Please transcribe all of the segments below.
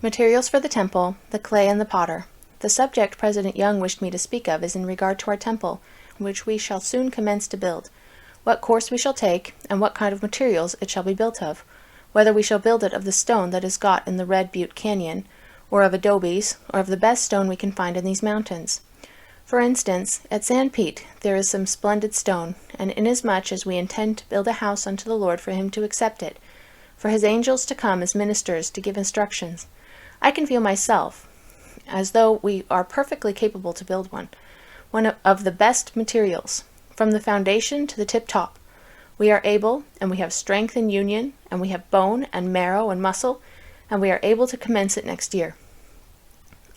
Materials for the temple, the clay and the potter. The subject President Young wished me to speak of is in regard to our temple, which we shall soon commence to build, what course we shall take, and what kind of materials it shall be built of, whether we shall build it of the stone that is got in the Red Butte Canyon, or of adobes, or of the best stone we can find in these mountains. For instance, at San Pete there is some splendid stone, and inasmuch as we intend to build a house unto the Lord for him to accept it, for his angels to come as ministers to give instructions, I can feel myself as though we are perfectly capable to build one of the best materials, from the foundation to the tip-top. We are able, and we have strength and union, and we have bone and marrow and muscle, and we are able to commence it next year.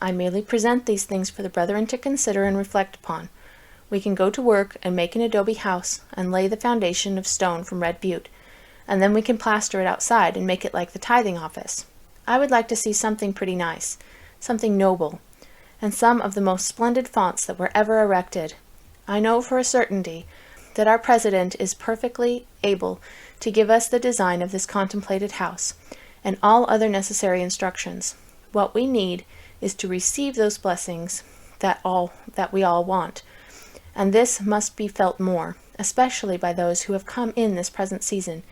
I merely present these things for the brethren to consider and reflect upon. We can go to work and make an adobe house and lay the foundation of stone from Red Butte, and then we can plaster it outside and make it like the tithing office. I would like to see something pretty nice, something noble, and some of the most splendid fonts that were ever erected. I know for a certainty that our president is perfectly able to give us the design of this contemplated house, and all other necessary instructions. What we need is to receive those blessings that we all want, and this must be felt more, especially by those who have come in this present season.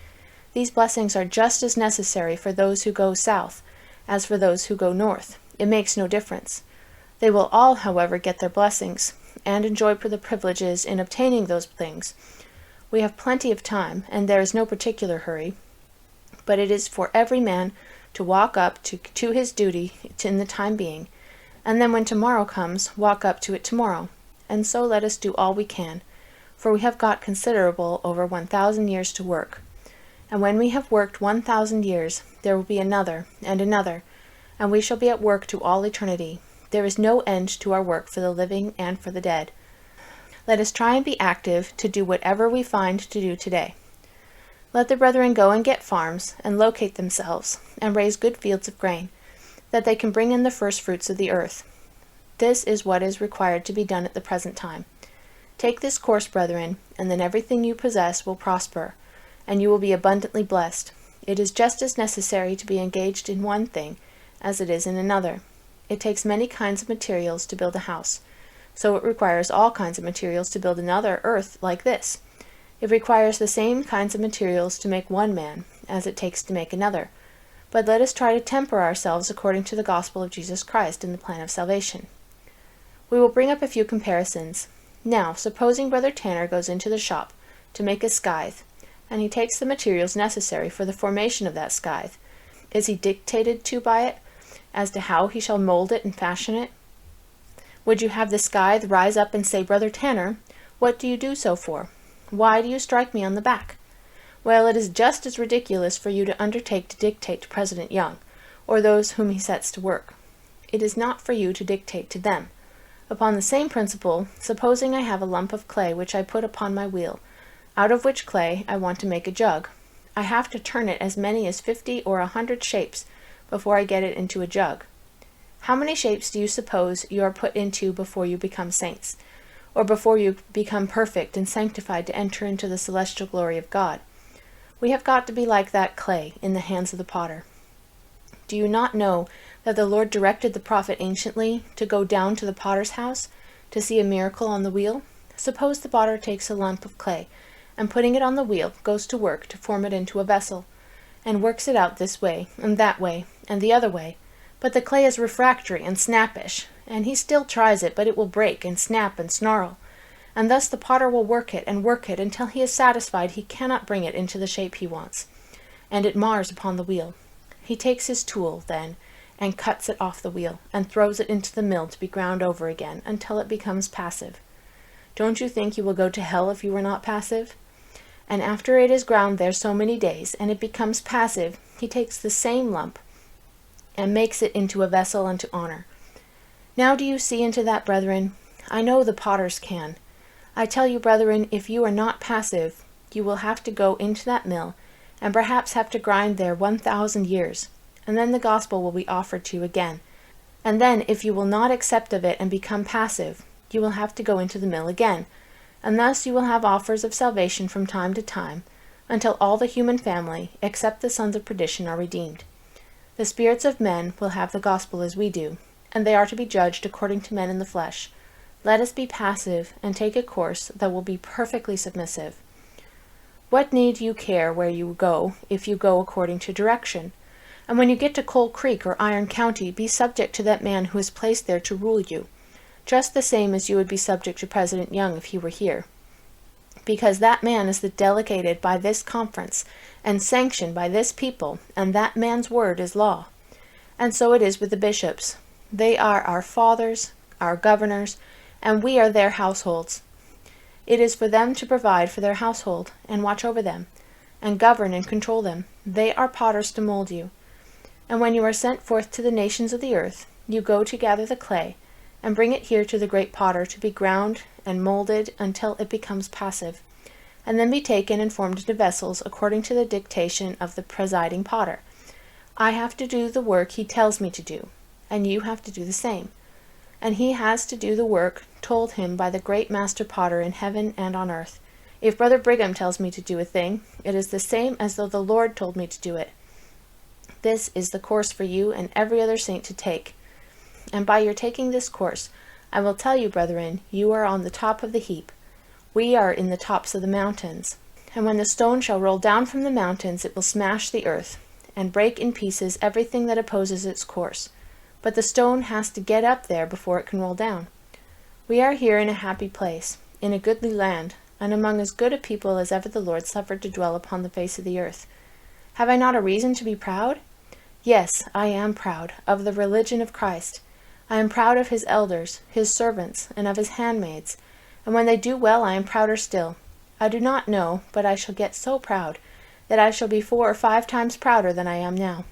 These blessings are just as necessary for those who go south as for those who go north. It makes no difference. They will all, however, get their blessings, and enjoy the privileges in obtaining those things. We have plenty of time, and there is no particular hurry, but it is for every man to walk up to his duty in the time being, and then when tomorrow comes, walk up to it tomorrow. And so let us do all we can, for we have got considerable over 1,000 years to work. And when we have worked 1,000 years, there will be another, and we shall be at work to all eternity. There is no end to our work for the living and for the dead. Let us try and be active to do whatever we find to do today. Let the brethren go and get farms, and locate themselves, and raise good fields of grain, that they can bring in the first fruits of the earth. This is what is required to be done at the present time. Take this course, brethren, and then everything you possess will prosper, and you will be abundantly blessed. It is just as necessary to be engaged in one thing as it is in another. It takes many kinds of materials to build a house, so it requires all kinds of materials to build another earth like this. It requires the same kinds of materials to make one man as it takes to make another. But let us try to temper ourselves according to the gospel of Jesus Christ in the plan of salvation. We will bring up a few comparisons. Now, supposing Brother Tanner goes into the shop to make a scythe, and he takes the materials necessary for the formation of that scythe. Is he dictated to by it as to how he shall mold it and fashion it? Would you have the scythe rise up and say, Brother Tanner, what do you do so for? Why do you strike me on the back? Well, it is just as ridiculous for you to undertake to dictate to President Young, or those whom he sets to work. It is not for you to dictate to them. Upon the same principle, supposing I have a lump of clay which I put upon my wheel, out of which clay I want to make a jug. I have to turn it as many as 50 or 100 shapes before I get it into a jug. How many shapes do you suppose you are put into before you become saints, or before you become perfect and sanctified to enter into the celestial glory of God? We have got to be like that clay in the hands of the potter. Do you not know that the Lord directed the prophet anciently to go down to the potter's house to see a miracle on the wheel? Suppose the potter takes a lump of clay, and putting it on the wheel, goes to work to form it into a vessel, and works it out this way, and that way, and the other way. But the clay is refractory and snappish, and he still tries it, but it will break and snap and snarl. And thus the potter will work it until he is satisfied he cannot bring it into the shape he wants, and it mars upon the wheel. He takes his tool, then, and cuts it off the wheel, and throws it into the mill to be ground over again until it becomes passive. Don't you think you will go to hell if you were not passive? And after it is ground there so many days, and it becomes passive, he takes the same lump, and makes it into a vessel unto honor. Now do you see into that, brethren? I know the potters can. I tell you, brethren, if you are not passive, you will have to go into that mill, and perhaps have to grind there 1,000 years, and then the gospel will be offered to you again. And then, if you will not accept of it and become passive, you will have to go into the mill again, and thus you will have offers of salvation from time to time, until all the human family, except the sons of perdition, are redeemed. The spirits of men will have the gospel as we do, and they are to be judged according to men in the flesh. Let us be passive, and take a course that will be perfectly submissive. What need you care where you go, if you go according to direction? And when you get to Coal Creek or Iron County, be subject to that man who is placed there to rule you, just the same as you would be subject to President Young if he were here. Because that man is the delegated by this conference, and sanctioned by this people, and that man's word is law. And so it is with the bishops. They are our fathers, our governors, and we are their households. It is for them to provide for their household, and watch over them, and govern and control them. They are potters to mold you. And when you are sent forth to the nations of the earth, you go to gather the clay, and bring it here to the great potter to be ground and molded until it becomes passive, and then be taken and formed into vessels according to the dictation of the presiding potter. I have to do the work he tells me to do, and you have to do the same. And he has to do the work told him by the great master potter in heaven and on earth. If Brother Brigham tells me to do a thing, it is the same as though the Lord told me to do it. This is the course for you and every other saint to take. And by your taking this course, I will tell you, brethren, you are on the top of the heap. We are in the tops of the mountains. And when the stone shall roll down from the mountains, it will smash the earth, and break in pieces everything that opposes its course. But the stone has to get up there before it can roll down. We are here in a happy place, in a goodly land, and among as good a people as ever the Lord suffered to dwell upon the face of the earth. Have I not a reason to be proud? Yes, I am proud of the religion of Christ. I am proud of his elders, his servants, and of his handmaids, and when they do well I am prouder still. I do not know, but I shall get so proud that I shall be 4 or 5 times prouder than I am now.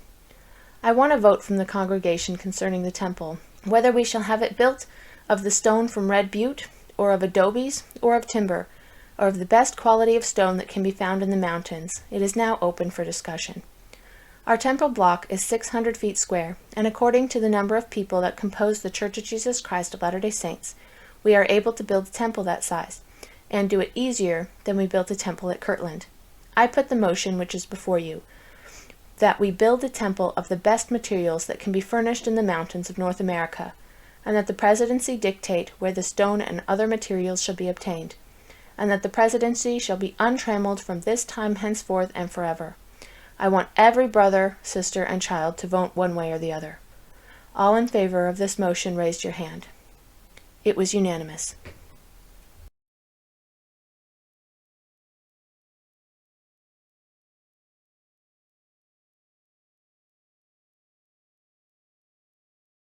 I want a vote from the congregation concerning the temple, whether we shall have it built of the stone from Red Butte, or of adobes, or of timber, or of the best quality of stone that can be found in the mountains. It is now open for discussion. Our temple block is 600 feet square, and according to the number of people that compose the Church of Jesus Christ of Latter-day Saints, we are able to build a temple that size, and do it easier than we built a temple at Kirtland. I put the motion which is before you, that we build a temple of the best materials that can be furnished in the mountains of North America, and that the presidency dictate where the stone and other materials shall be obtained, and that the presidency shall be untrammeled from this time henceforth and forever. I want every brother, sister, and child to vote one way or the other. All in favor of this motion raised your hand. It was unanimous.